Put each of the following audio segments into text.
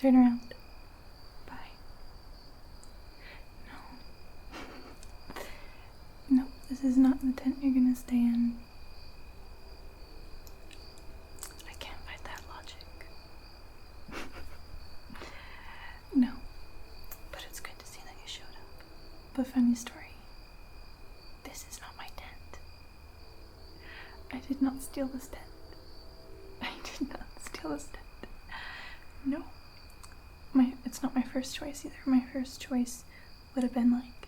Turn around. Bye. No. No, this is not the tent you're gonna stay in. I can't fight that logic. No. But it's good to see that you showed up. But funny story. This is not my tent. I did not steal this tent. I did not steal this tent. No. It's not my first choice either. My first choice would have been like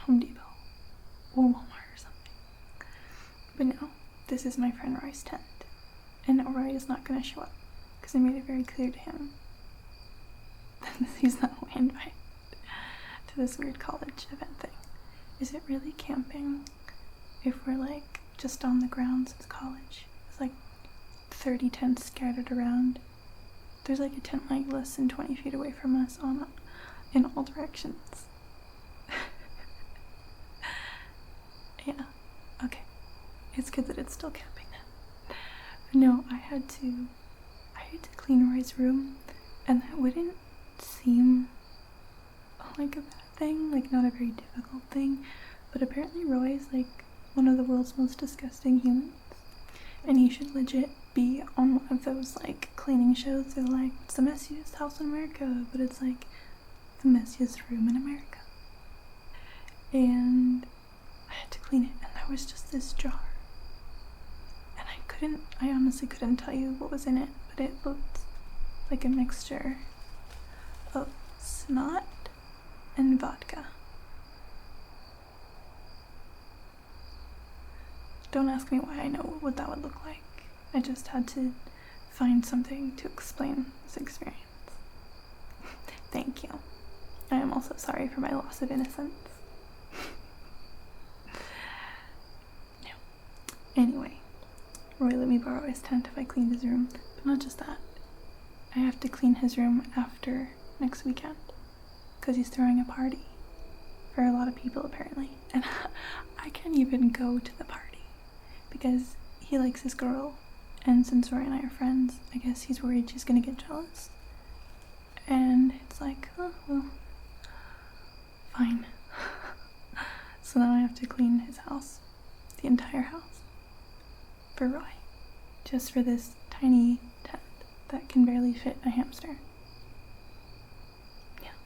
Home Depot or Walmart or something. But no, this is my friend Roy's tent. And Roy is not going to show up because I made it very clear to him that he's not invited to this weird college event thing. Is it really camping if we're like just on the grounds of college? It's like 30 tents scattered around. There's like a tent like less than 20 feet away from us in all directions. Yeah, okay. It's good that it's still camping then. But no, I had to clean Roy's room, and that wouldn't seem like a bad thing, like not a very difficult thing, but apparently Roy is like one of the world's most disgusting humans, and he should legit be on one of those like cleaning shows. They're like, it's the messiest house in America, but it's like the messiest room in America. And I had to clean it, and there was just this jar, and I honestly couldn't tell you what was in it, but it looked like a mixture of snot and vodka. Don't ask me why I know what that would look like. I just had to find something to explain this experience. Thank you. I am also sorry for my loss of innocence. No. Anyway, Roy let me borrow his tent if I cleaned his room, but not just that. I have to clean his room after next weekend, because he's throwing a party for a lot of people apparently, and I can't even go to the party because he likes his girl, and since Roy and I are friends, I guess he's worried she's gonna get jealous. And it's like, oh, well, fine. So now I have to clean his house, the entire house, for Roy, just for this tiny tent that can barely fit a hamster. Yeah.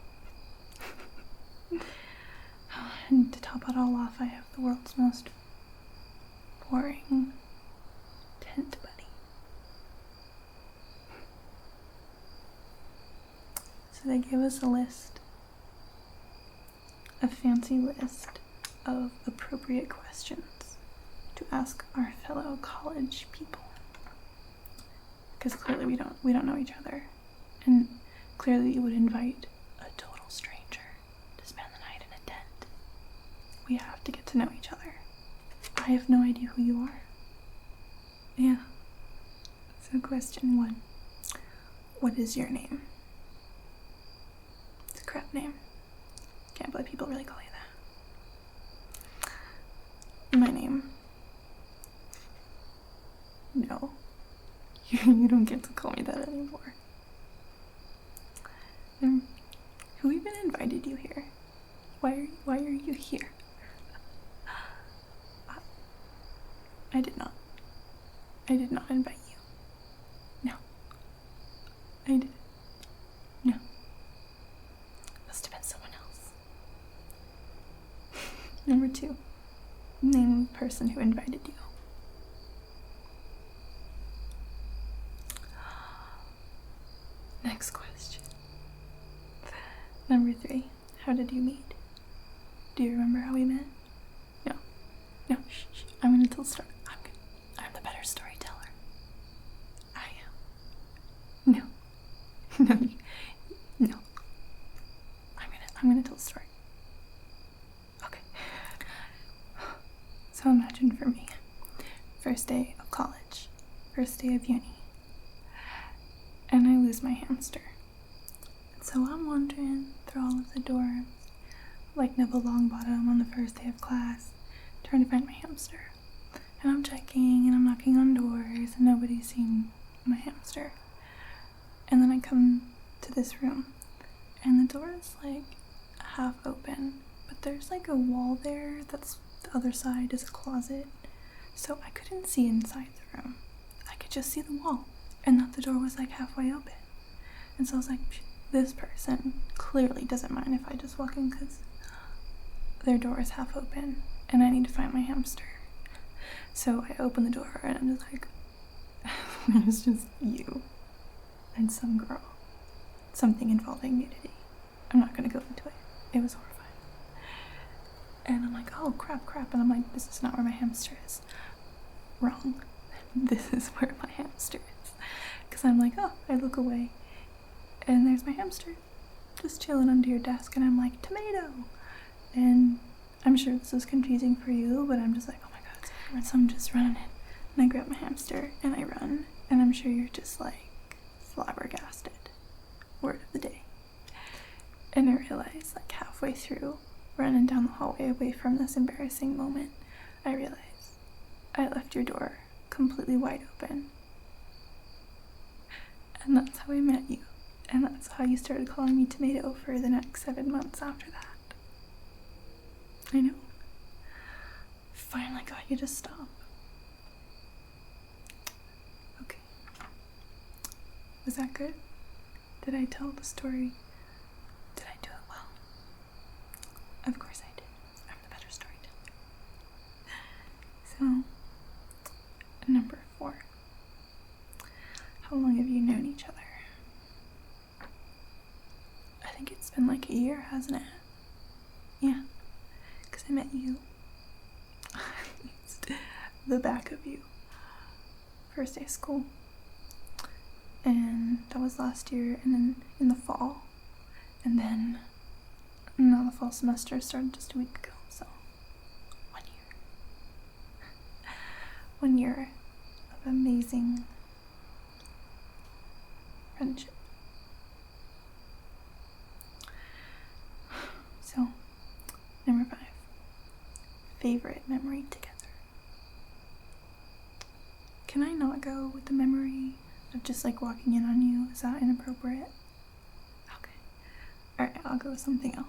And to top it all off, I have the world's most boring tent buddy. So they gave us a fancy list of appropriate questions to ask our fellow college people. Because clearly we don't know each other. And clearly you would invite a total stranger to spend the night in a tent. We have to get to know each other. I have no idea who you are. Yeah. So question 1. What is your name? It's a crap name. Can't believe people really call you that. My name. No. You don't get to call me that anymore. Who even invited you here? Why are you here? I did not. I did not invite you. No. I didn't. No. Must have been someone else. Number 2. Name the person who invited you. Next question. Number 3. How did you meet? Do you remember how we met? No. No, shh. I'm gonna tell the story. I'm the better storyteller. I am. No. No. I'm gonna tell the story. Okay. So imagine for me, first day of college, first day of uni, and I lose my hamster. So I'm wandering through all of the dorms, like Neville Longbottom on the first day of class, trying to find my hamster. And I'm checking and I'm knocking on doors and nobody's seen my hamster. And then I come to this room, and the door is like half open, but there's like a wall there that's the other side is a closet, so I couldn't see inside the room. I could just see the wall, and that the door was like halfway open. And so I was like, this person clearly doesn't mind if I just walk in because their door is half open and I need to find my hamster. So I open the door and I'm just like, it's just you and some girl. Something involving nudity. I'm not gonna go into it. It was horrifying. And I'm like, oh crap. And I'm like, this is not where my hamster is. Wrong. This is where my hamster is. Because I'm like, oh, I look away. And there's my hamster. Just chilling under your desk. And I'm like, tomato. And I'm sure this is confusing for you, but I'm just like, oh my god. So I'm just running. And I grab my hamster and I run. And I'm sure you're just like flabbergasted. Word of the day. And I realized, like halfway through, running down the hallway away from this embarrassing moment, I realized I left your door completely wide open. And that's how I met you. And that's how you started calling me tomato for the next 7 months after that. I know. Finally got you to stop. Okay. Was that good? Did I tell the story? Did I do it well? Of course I did. I'm the better storyteller. So, number 4. How long have you known each other? I think it's been like a year, hasn't it? Yeah, because I met you. The back of you. First day of school. And that was last year, and then in the fall. And then now the fall semester started just a week ago, so 1 year. 1 year of amazing friendship. So, number 5. Favorite memory together. Can I not go with the memory of just like walking in on you? Is that inappropriate? Okay. Alright, I'll go with something else.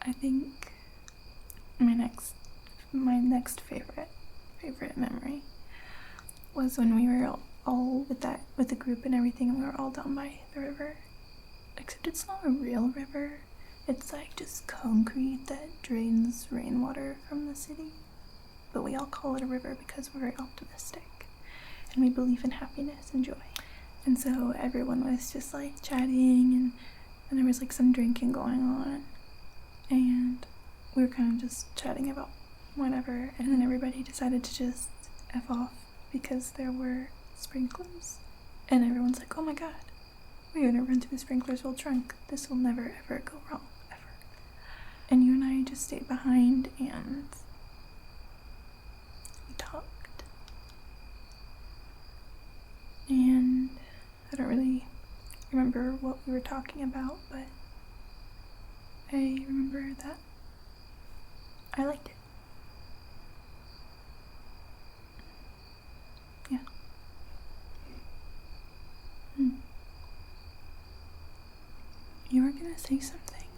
I think my next favorite memory was when we were all with the group and everything, and we were all down by the river. Except it's not a real river. It's like just concrete that drains rainwater from the city. But we all call it a river because we're very optimistic. And we believe in happiness and joy. And so everyone was just like chatting, and there was like some drinking going on. And we were kind of just chatting about whatever. And then everybody decided to just F off because there were sprinklers. And everyone's like, oh my god, we're gonna run through the sprinklers while drunk. This will never ever go wrong, ever. And you and I just stayed behind and we talked. And I don't really remember what we were talking about, but I remember that I liked it. Yeah. You were gonna say something.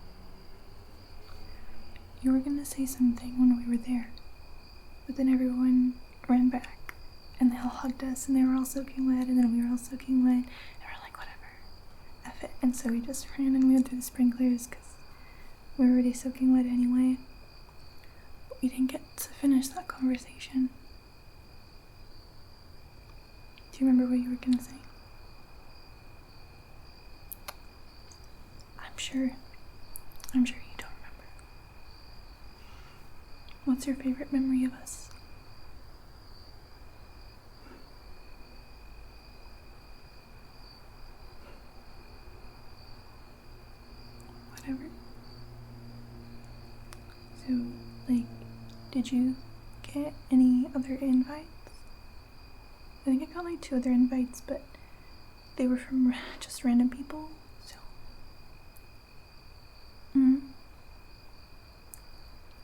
You were gonna say something when we were there, but then everyone ran back, and they all hugged us, and they were all soaking wet, and then we were all soaking wet, and we're like, whatever, F it. And so we just ran and we went through the sprinklers, because we were already soaking wet anyway. But we didn't get to finish that conversation. Do you remember what you were gonna say? I'm sure you don't remember. What's your favorite memory of us? Whatever. So, like, did you get any other invites? I think I got like 2 other invites, but they were from just random people.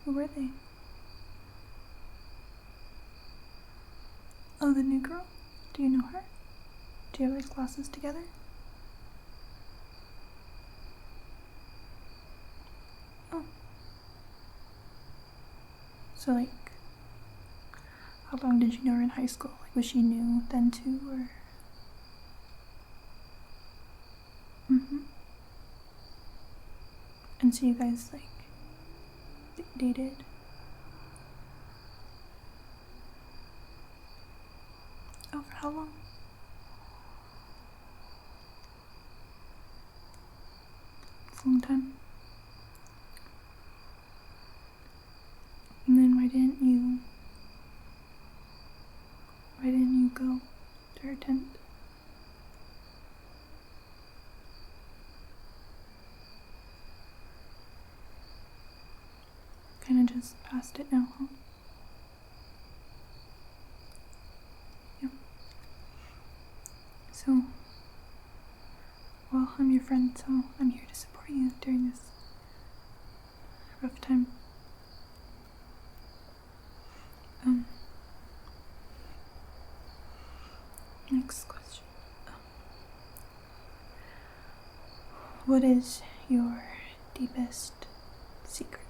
Who were they? Oh, the new girl? Do you know her? Do you have like classes together? Oh. So like, how long did you know her in high school? Like, was she new then too, or? Mm-hmm. And so you guys like dated? Oh, for how long? It's a long time. And then why didn't you go to her tent? Kinda just past it now, huh? Yeah. So, well, I'm your friend, so I'm here to support you during this rough time. Next question. What is your deepest secret?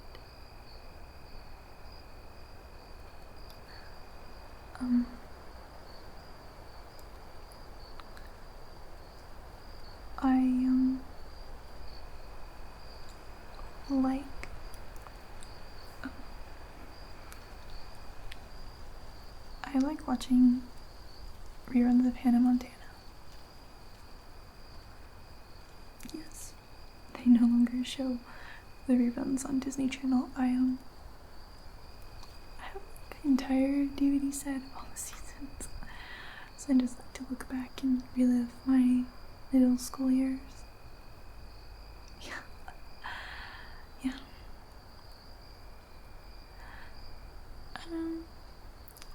I like watching reruns of Hannah Montana. Yes, they no longer show the reruns on Disney Channel. I have like an entire DVD set of all the seasons, so I just like to look back and relive my middle school years. Yeah.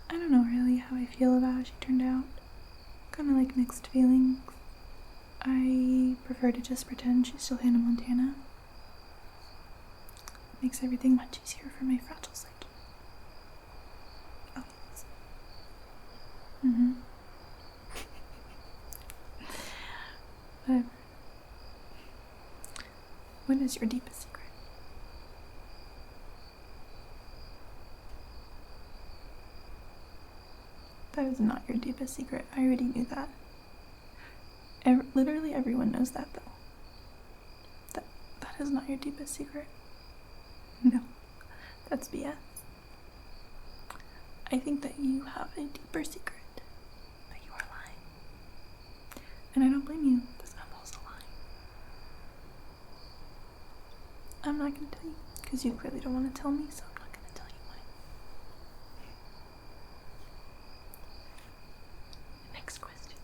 I don't know really how I feel about how she turned out. Kind of like mixed feelings. I prefer to just pretend she's still Hannah Montana. It makes everything much easier for my fragile psyche. Oh, yes. Whatever. What is your deepest secret? That is not your deepest secret. I already knew that. Literally everyone knows that, though. That is not your deepest secret. No, that's BS. I think that you have a deeper secret, but you are lying. And I don't blame you, because I'm also lying. I'm not going to tell you, because you clearly don't want to tell me, so I'm not going to tell you why. Next question.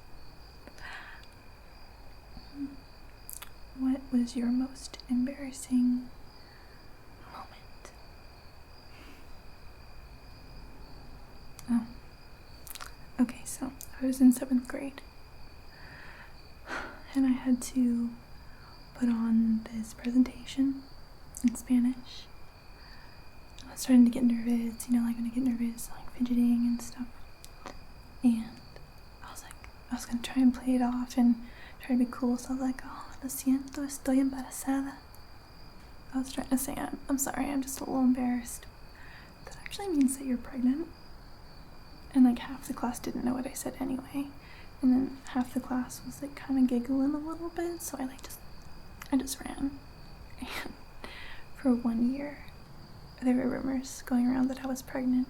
What was your most embarrassing moment? Oh. Okay, so I was in 7th grade. And I had to put on this presentation in Spanish. I was starting to get nervous, like when I get nervous, like fidgeting and stuff. And I was gonna try and play it off and try to be cool, so I was like, oh, lo siento, estoy embarazada. I was trying to say, I'm sorry, I'm just a little embarrassed. That actually means that you're pregnant. And like half the class didn't know what I said anyway. And then half the class was like kind of giggling a little bit, so I just ran. And for 1 year, there were rumors going around that I was pregnant.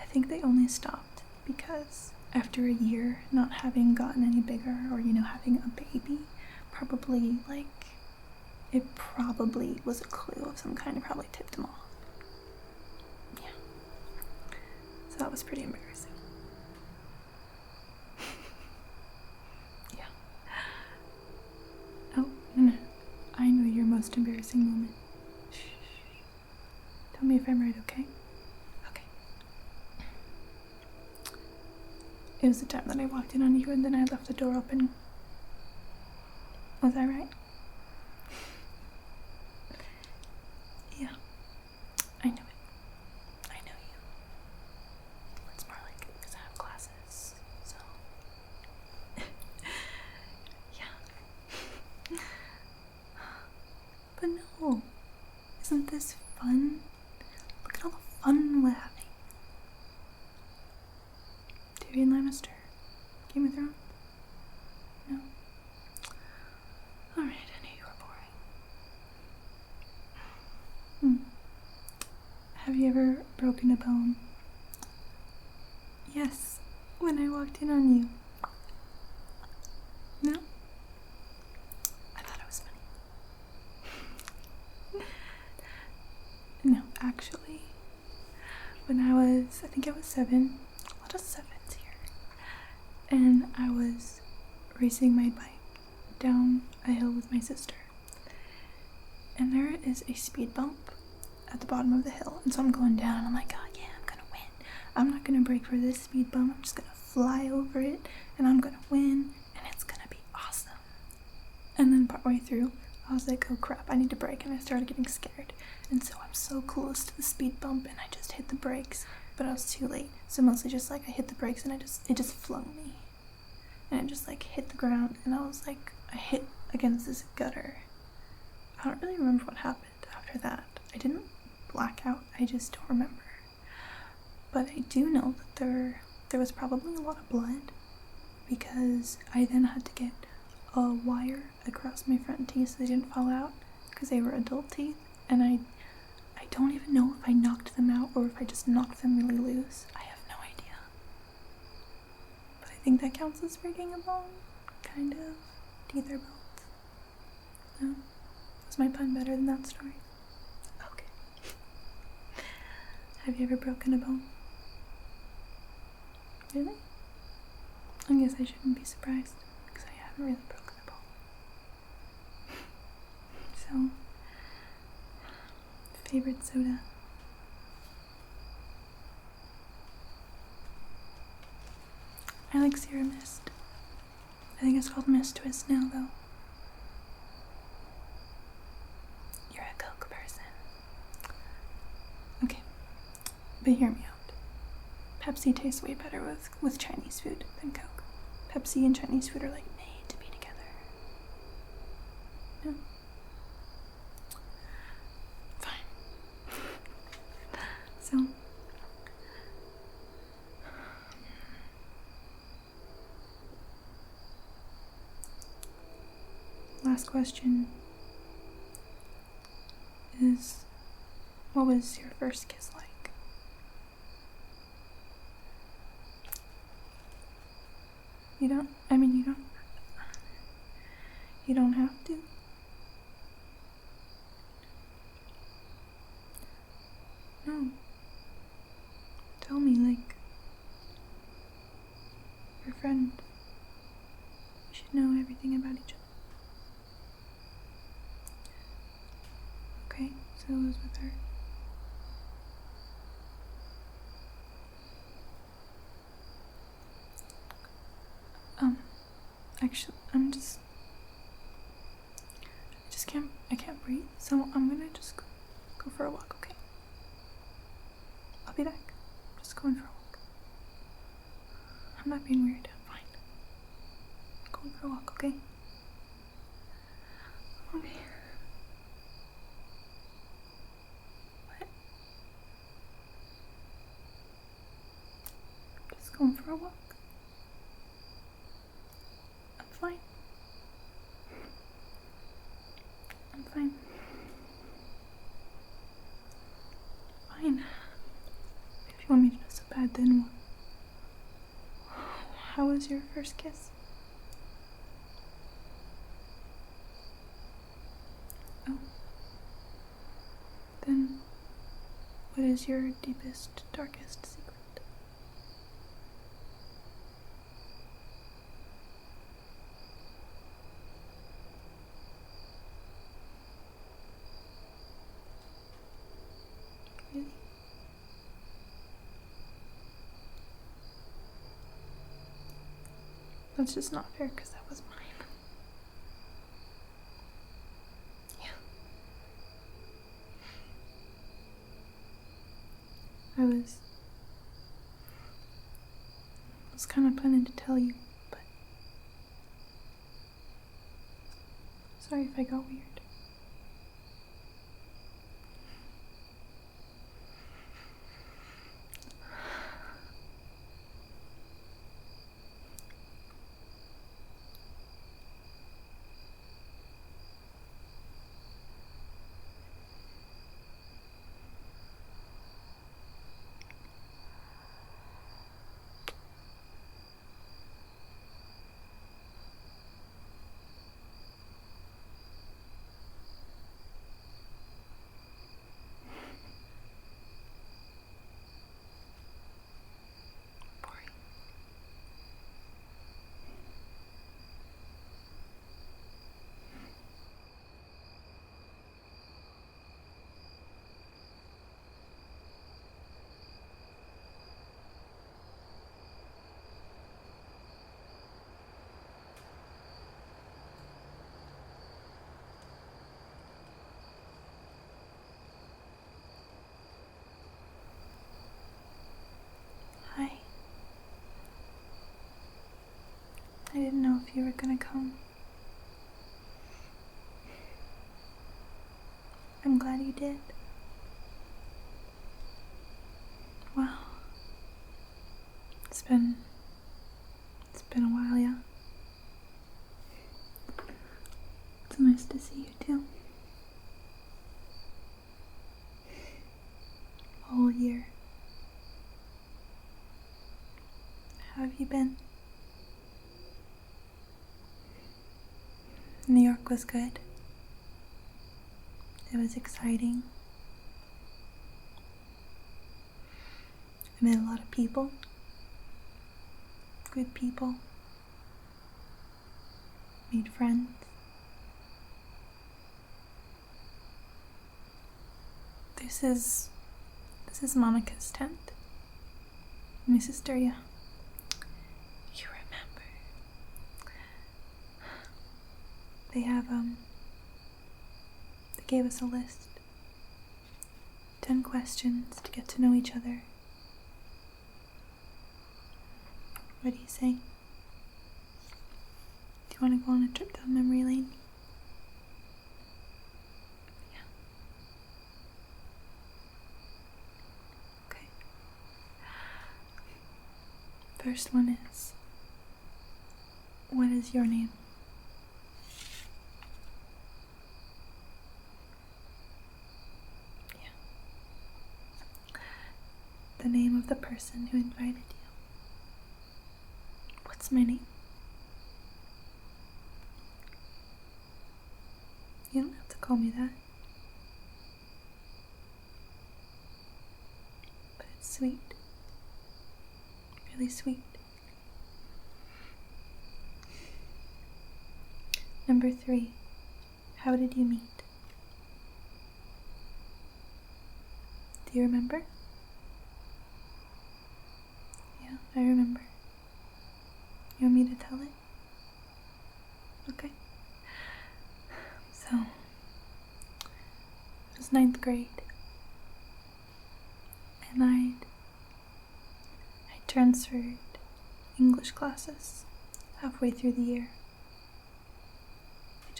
I think they only stopped because after a year not having gotten any bigger or, having a baby, it probably was a clue of some kind. It probably tipped them off. Yeah. So that was pretty embarrassing. Yeah. Oh, no. I know your most embarrassing moment. Shh. Tell me if I'm right, okay? Okay. It was the time that I walked in on you and then I left the door open. Was that right? Yeah. I knew it. I know you. It's more like because I have glasses, so. Tyrion Lannister? Game of Thrones? No? Alright, I knew you were boring. Have you ever broken a bone? Yes, when I walked in on you. No? I thought it was funny. No, actually, when I think I was 7, a lot of 7s here, and I was racing my bike down a hill with my sister, and there is a speed bump at the bottom of the hill, and so I'm going down, and I'm like, oh yeah, I'm gonna win. I'm not gonna brake for this speed bump, I'm just gonna fly over it, and I'm gonna win, and it's gonna be awesome. And then partway through, I was like, oh crap, I need to brake, and I started getting scared. And so I'm so close to the speed bump, and I just hit the brakes, but I was too late. So mostly just like I hit the brakes, and it just flung me. And it just like hit the ground, and I was like, I hit against this gutter. I don't really remember what happened after that. I didn't black out, I just don't remember. But I do know that there was probably a lot of blood, because I then had to get a wire across my front teeth so they didn't fall out, because they were adult teeth, and I don't even know if I knocked them out or if I just knocked them really loose. I have no idea. But I think that counts as breaking a bone, kind of. Teeth are bones. No? Was my pun better than that story? Okay. Have you ever broken a bone? Really? I guess I shouldn't be surprised, because I haven't really broken a bone. So, favorite soda? I like Sierra Mist. I think it's called Mist Twist now, though. You're a Coke person. Okay, but hear me out. Pepsi tastes way better with Chinese food than Coke. Pepsi and Chinese food are like made to be together. No? Fine. So, last question is, what was your first kiss like? You don't have to. No. Tell me, like, your friend. You should know everything about each other. Okay, so it was with her. Actually, I can't breathe, so I'm gonna just go for a walk, okay? I'll be back. Just going for a walk. I'm not being weird, I'm fine. I'm going for a walk, okay? Okay. What? Just going for a walk. I'm fine. I'm fine. Fine. If you want me to know so bad, then what? How was your first kiss? Oh. Then, what is your deepest, darkest secret? Really? That's just not fair, because that was mine. Yeah. I was kind of planning to tell you, but sorry if I got weird. I didn't know if you were gonna come. I'm glad you did. Wow. It's been a while, yeah. It's nice to see you too. A whole year. How have you been? New York was good. It was exciting. I met a lot of people. Good people. Made friends. This is Monica's tent. My sister, yeah. You remember. They gave us a list. 10 questions to get to know each other. What do you say? Do you want to go on a trip down memory lane? Yeah. Okay. First one is, what is your name? Yeah. The name of the person who invited you. What's my name? You don't have to call me that. But it's sweet. Really sweet. Number 3. How did you meet? Do you remember? Yeah, I remember. You want me to tell it? Okay. So, it was 9th grade. And I transferred English classes halfway through the year.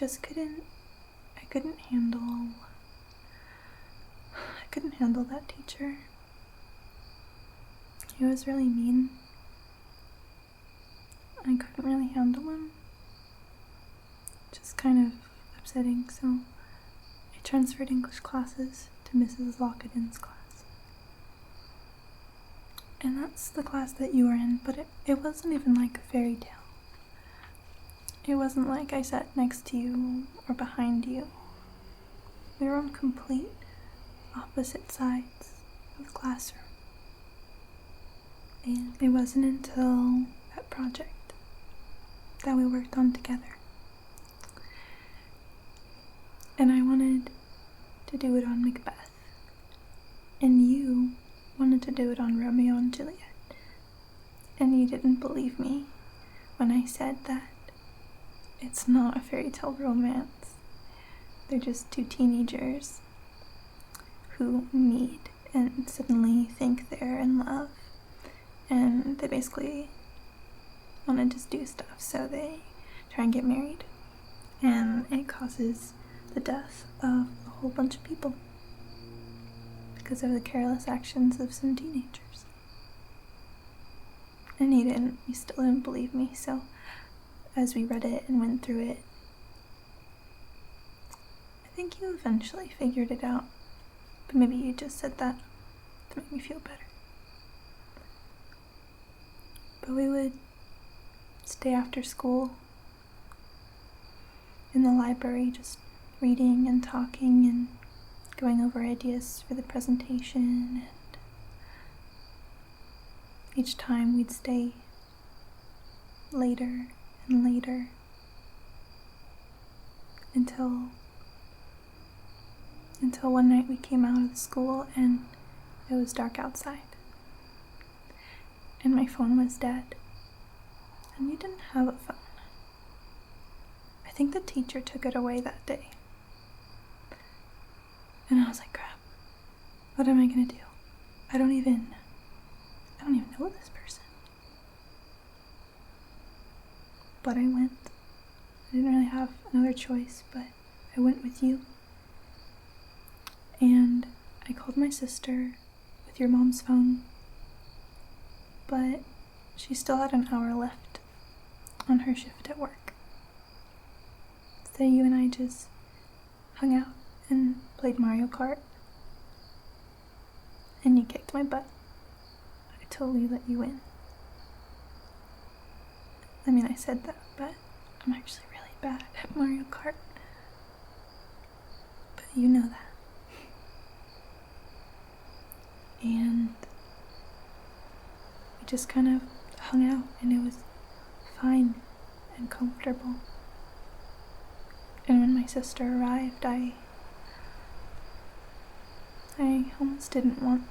I couldn't handle that teacher. He was really mean. I couldn't really handle him. Just kind of upsetting, so I transferred English classes to Mrs. Lockett-in's class. And that's the class that you were in, but it wasn't even like a fairy tale. It wasn't like I sat next to you or behind you. We were on complete opposite sides of the classroom. And it wasn't until that project that we worked on together. And I wanted to do it on Macbeth. And you wanted to do it on Romeo and Juliet. And you didn't believe me when I said that it's not a fairy tale romance. They're just 2 teenagers who meet and suddenly think they're in love. And they basically want to just do stuff, so they try and get married. And it causes the death of a whole bunch of people because of the careless actions of some teenagers. And you still didn't believe me, so as we read it and went through it, I think you eventually figured it out, but maybe you just said that to make me feel better. But we would stay after school in the library just reading and talking and going over ideas for the presentation, and each time we'd stay later and later until one night we came out of the school and it was dark outside and my phone was dead, and you didn't have a phone. I think the teacher took it away that day. And I was like, crap, what am I gonna do? I don't even know this person. but I went. I didn't really have another choice, but I went with you. And I called my sister with your mom's phone, but she still had an hour left on her shift at work. So you and I just hung out and played Mario Kart. And you kicked my butt. I totally let you win. I mean, I said that, but I'm actually really bad at Mario Kart. But you know that. And we just kind of hung out, and it was fine and comfortable. And when my sister arrived, I almost didn't want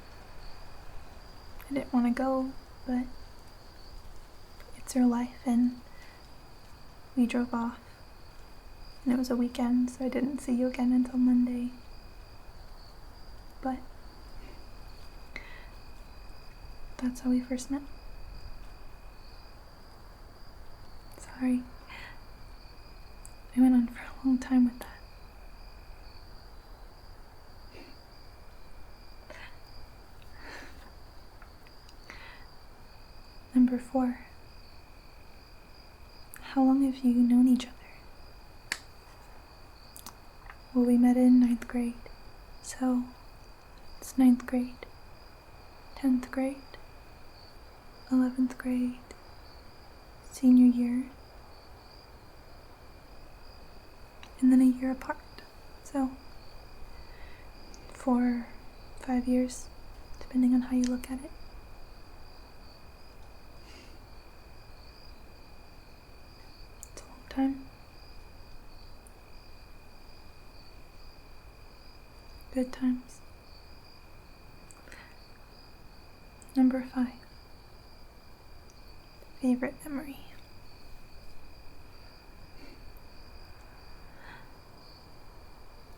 to go, but it's her life, and we drove off. And it was a weekend, so I didn't see you again until Monday. But that's how we first met. Sorry. I went on for a long time with that. Number 4. How long have you known each other? Well, we met in 9th grade, so it's 9th grade, 10th grade, 11th grade, senior year, and then a year apart. So 4, 5 years, depending on how you look at it. It's a long time. Good times. Number 5. Favorite memory.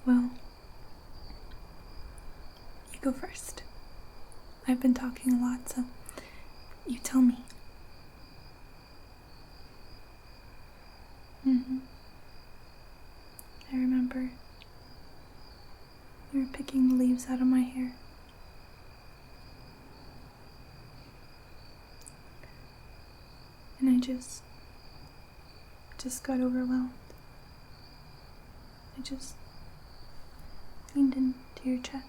Well, you go first. I've been talking a lot, so you tell me. I remember you were picking the leaves out of my hair. And I just got overwhelmed. I just leaned into your chest.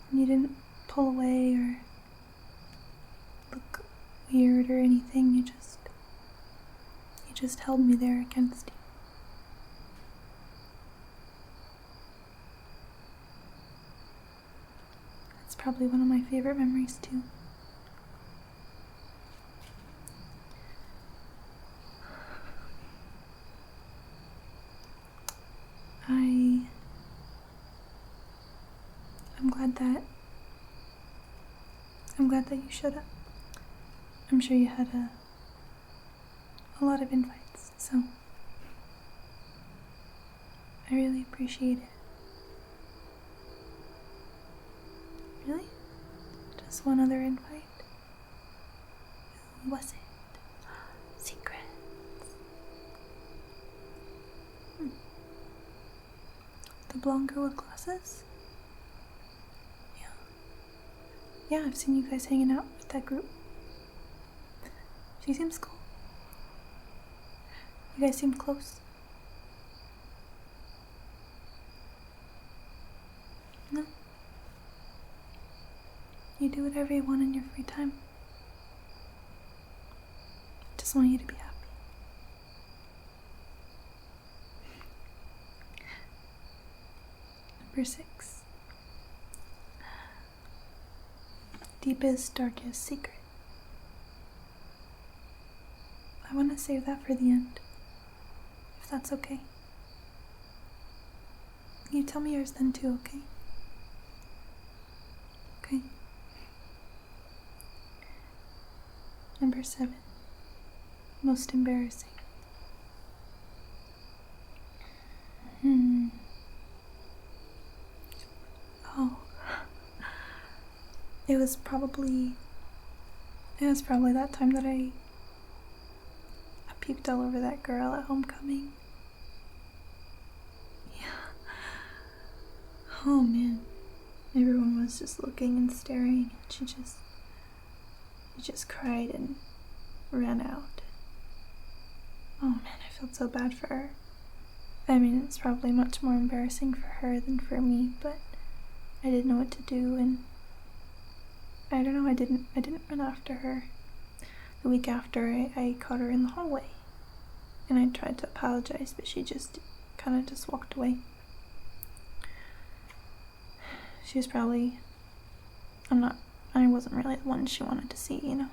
And you didn't pull away or look weird or anything. You just held me there against you. That's probably one of my favorite memories too. I'm glad that you showed up. I'm sure you had a lot of invites, so I really appreciate it. Really? Just one other invite? Who was it? Secrets. The blonde girl with glasses? Yeah, I've seen you guys hanging out with that group. She seems cool. You guys seem close. No? You do whatever you want in your free time. Just want you to be happy. Number 6. Deepest, darkest secret. I want to save that for the end, if that's okay. You tell me yours then too, okay? Okay. Number 7. Most embarrassing. Oh. It was probably that time that I puked all over that girl at homecoming. Yeah. Oh man. Everyone was just looking and staring, and she just cried and ran out. Oh man, I felt so bad for her. I mean, it's probably much more embarrassing for her than for me, but I didn't know what to do, and I don't know, I didn't run after her. The week after, I caught her in the hallway, and I tried to apologize, but she just kind of just walked away. She was probably, I wasn't really the one she wanted to see, you know.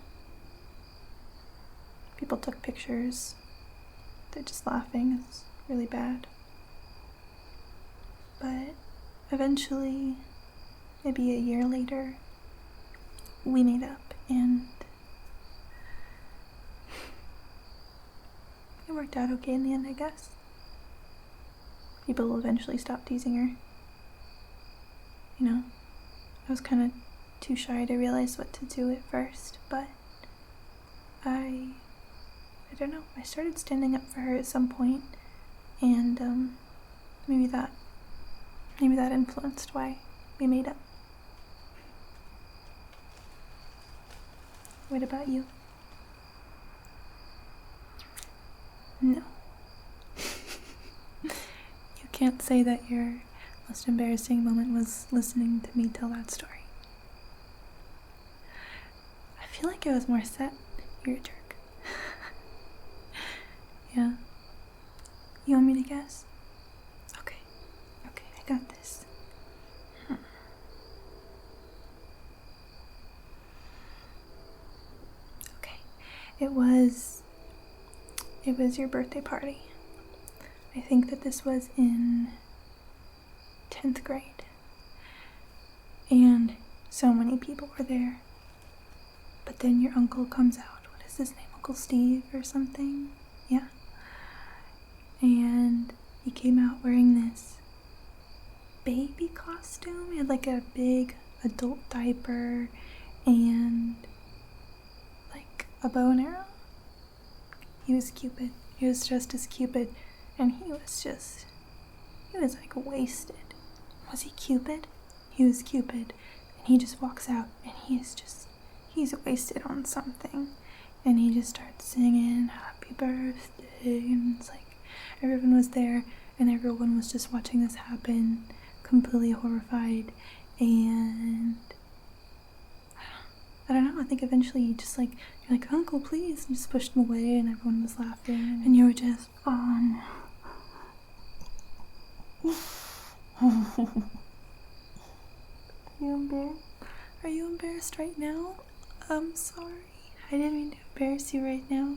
People took pictures. They're just laughing. It's really bad. But eventually, maybe a year later, we made up, and it worked out okay in the end, I guess. People eventually stopped teasing her. You know, I was kind of too shy to realize what to do at first, but I don't know, I started standing up for her at some point, and maybe that influenced why we made up. What about you? No. You can't say that your most embarrassing moment was listening to me tell that story. I feel like I was more set. You're a jerk. Yeah. You want me to guess? Okay, I got this. Okay, it was your birthday party. I think that this was in 10th grade. And so many people were there. But then your uncle comes out. What is his name? Uncle Steve or something? Yeah. And he came out wearing this baby costume. He had like a big adult diaper and like a bow and arrow. He was Cupid. He was dressed as Cupid, and he was like wasted. Was he Cupid? He was Cupid, and he just walks out, and he's wasted on something, and he just starts singing happy birthday, and it's like everyone was there, and everyone was just watching this happen, completely horrified, and I don't know, I think eventually you're like, Uncle, please, and just pushed him away, and everyone was laughing, and you were just, oh no. Are you embarrassed right now? I'm sorry. I didn't mean to embarrass you right now.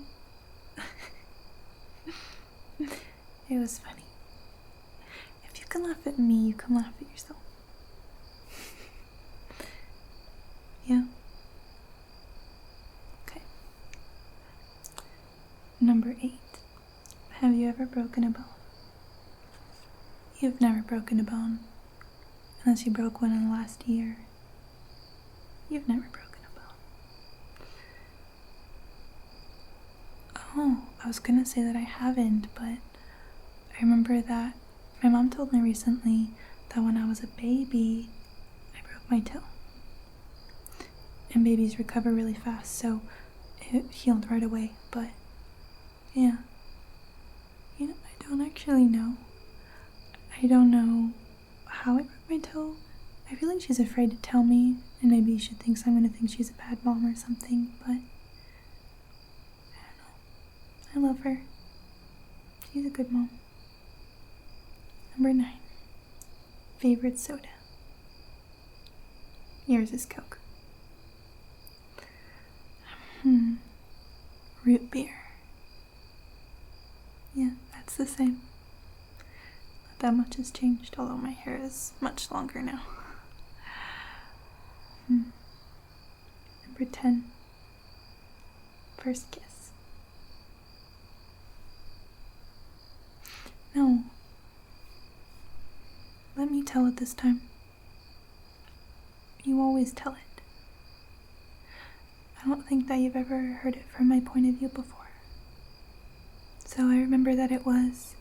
It was funny. If you can laugh at me, you can laugh at yourself. Yeah? Okay. Number 8. Have you ever broken a bone? You've never broken a bone. Unless you broke one in the last year. You've never broken a bone. Oh, I was gonna say that I haven't, but I remember that my mom told me recently that when I was a baby, I broke my toe. And babies recover really fast, so it healed right away, but yeah. You know, I don't actually know. I don't know how I broke my toe. I feel like she's afraid to tell me, and maybe she thinks I'm gonna think she's a bad mom or something, but I don't know. I love her. She's a good mom. Number 9. Favorite soda. Yours is Coke. Root beer. Yeah, that's the same. Not that much has changed, although my hair is much longer now. Number 10. First kiss. No. Let me tell it this time. You always tell it. I don't think that you've ever heard it from my point of view before. So I remember that it was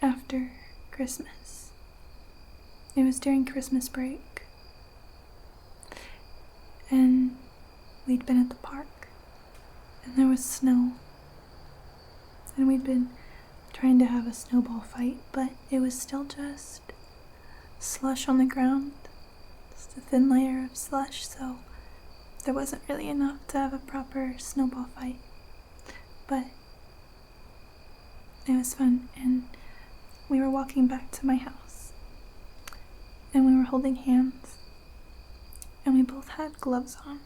after Christmas. It was during Christmas break. And we'd been at the park. And there was snow. And we'd been trying to have a snowball fight, but it was still just slush on the ground. Just a thin layer of slush, so there wasn't really enough to have a proper snowball fight. But it was fun, and we were walking back to my house. And we were holding hands. And we both had gloves on.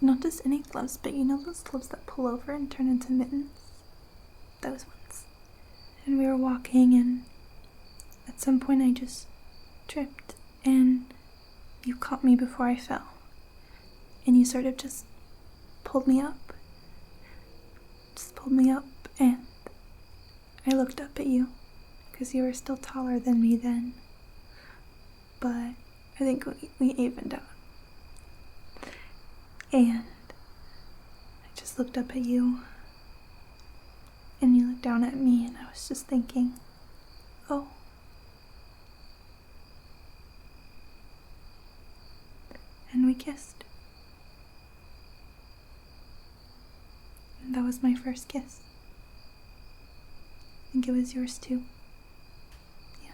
Not just any gloves, but you know those gloves that pull over and turn into mittens? Those ones. And we were walking, and at some point I just tripped, and you caught me before I fell. And you sort of just pulled me up. And I looked up at you, because you were still taller than me then. But I think we evened out. And I just looked up at you, and you looked down at me, and I was just thinking, oh. And we kissed. And that was my first kiss. I think it was yours too. Yeah.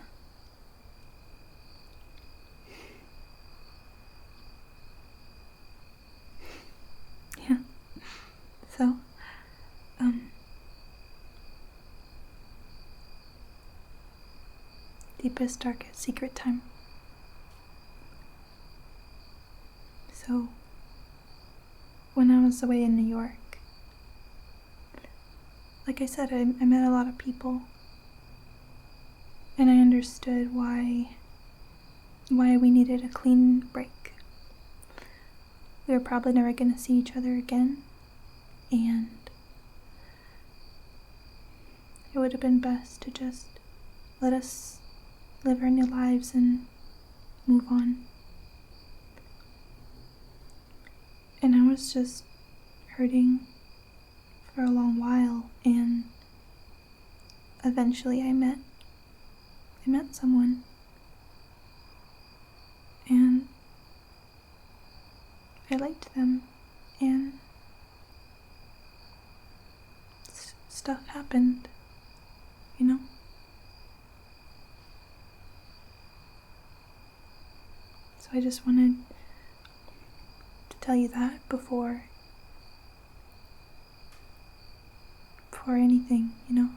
Yeah. So, deepest, darkest secret time. So, when I was away in New York, like I said, I met a lot of people, and I understood why we needed a clean break. We were probably never going to see each other again, and it would have been best to just let us live our new lives and move on. And I was just hurting for a long while, and eventually I met someone, and I liked them, and stuff happened, you know? So I just wanted to tell you that before anything, you know?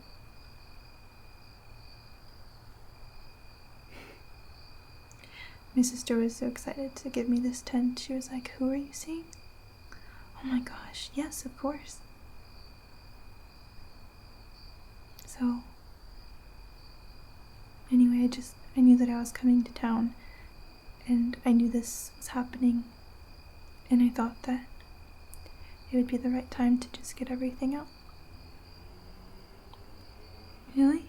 My sister was so excited to give me this tent. She was like, "Who are you seeing?" Oh my gosh, yes, of course. So, anyway, I knew that I was coming to town, and I knew this was happening, and I thought that it would be the right time to just get everything out. Really?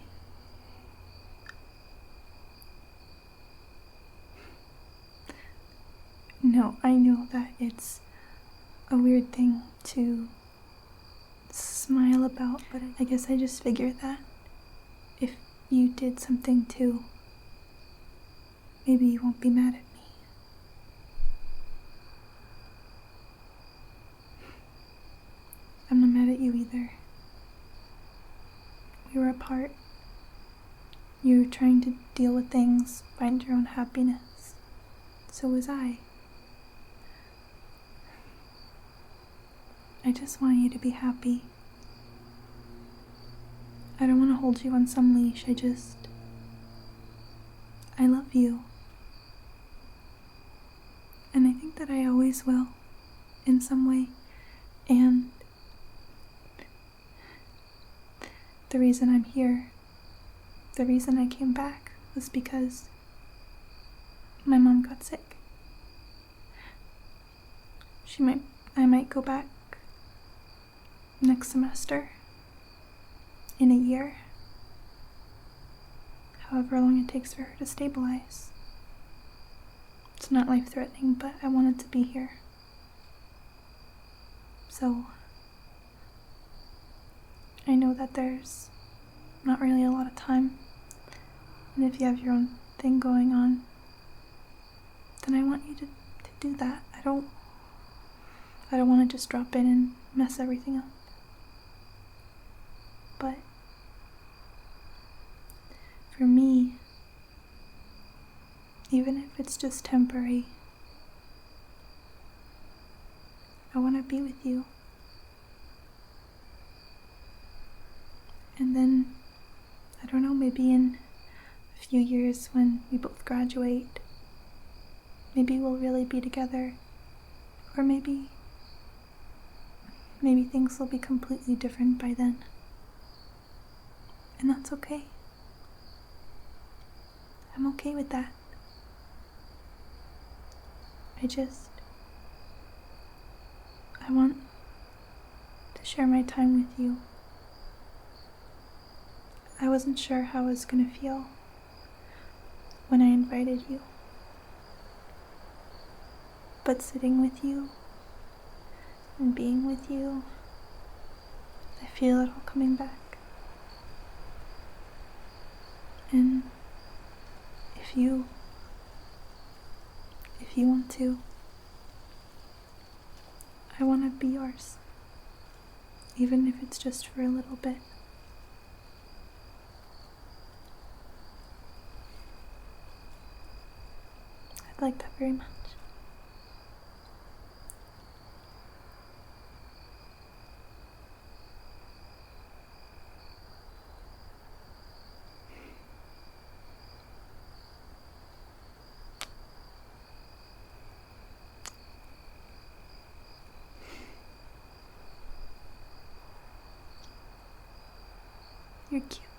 No, I know that it's a weird thing to smile about, but I guess I just figured that if you did something too, maybe you won't be mad at me. I'm not mad at you either. We were apart. You were trying to deal with things, find your own happiness. So was I. I just want you to be happy. I don't want to hold you on some leash. I love you. And I think that I always will, in some way. And the reason I'm here, the reason I came back, was because my mom got sick. I might go back next semester, in a year, however long it takes for her to stabilize. It's not life-threatening, but I wanted to be here. So, I know that there's not really a lot of time, and if you have your own thing going on, then I want you to do that. I don't want to just drop in and mess everything up. But for me, even if it's just temporary, I want to be with you. And then, I don't know, maybe in a few years when we both graduate, maybe we'll really be together. Or maybe things will be completely different by then. And that's okay. I'm okay with that. I want to share my time with you. I wasn't sure how I was gonna feel when I invited you. But sitting with you and being with you, I feel it all coming back. And if you want to, I want to be yours, even if it's just for a little bit. I'd like that very much. You're cute.